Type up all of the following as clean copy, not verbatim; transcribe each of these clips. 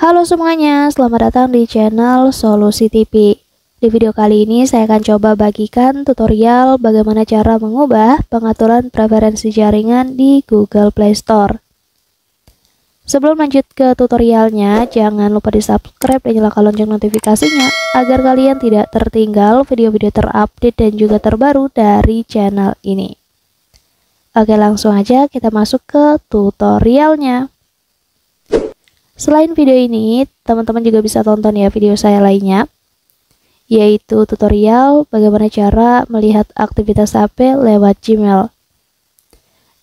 Halo semuanya, selamat datang di channel Solusi TV. Di video kali ini saya akan coba bagikan tutorial bagaimana cara mengubah pengaturan preferensi jaringan di Google Play Store. Sebelum lanjut ke tutorialnya, jangan lupa di subscribe dan nyalakan lonceng notifikasinya agar kalian tidak tertinggal video-video terupdate dan juga terbaru dari channel ini. Oke, langsung aja kita masuk ke tutorialnya. Selain video ini, teman-teman juga bisa tonton ya video saya lainnya, yaitu tutorial bagaimana cara melihat aktivitas HP lewat Gmail.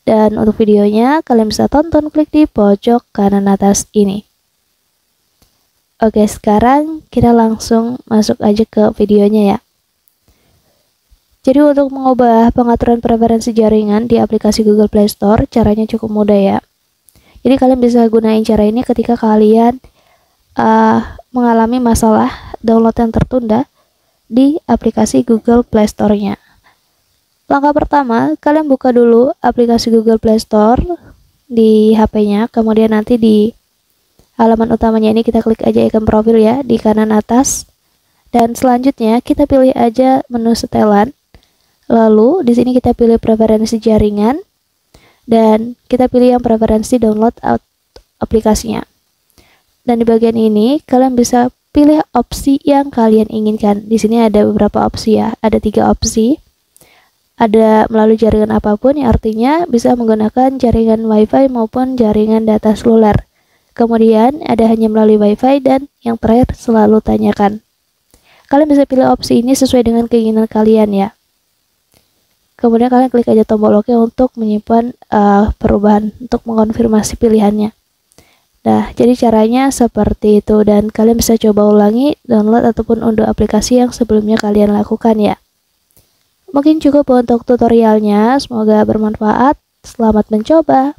Dan untuk videonya, kalian bisa tonton klik di pojok kanan atas ini. Oke, sekarang kita langsung masuk aja ke videonya ya. Jadi untuk mengubah pengaturan preferensi jaringan di aplikasi Google Play Store, caranya cukup mudah ya. Jadi kalian bisa gunain cara ini ketika kalian mengalami masalah download yang tertunda di aplikasi Google Play Store-nya. Langkah pertama, kalian buka dulu aplikasi Google Play Store di HP-nya, kemudian nanti di halaman utamanya ini kita klik aja ikon profil ya di kanan atas. Dan selanjutnya kita pilih aja menu setelan. Lalu di sini kita pilih preferensi jaringan. Dan kita pilih yang preferensi download aplikasinya. Dan di bagian ini kalian bisa pilih opsi yang kalian inginkan. Di sini ada beberapa opsi ya, ada 3 opsi. Ada melalui jaringan apapun, yang artinya bisa menggunakan jaringan WiFi maupun jaringan data seluler. Kemudian ada hanya melalui WiFi dan yang terakhir selalu tanyakan. Kalian bisa pilih opsi ini sesuai dengan keinginan kalian ya. Kemudian kalian klik aja tombol OK untuk menyimpan perubahan, untuk mengonfirmasi pilihannya. Nah, jadi caranya seperti itu dan kalian bisa coba ulangi, download ataupun unduh aplikasi yang sebelumnya kalian lakukan ya. Mungkin cukup untuk tutorialnya, semoga bermanfaat. Selamat mencoba.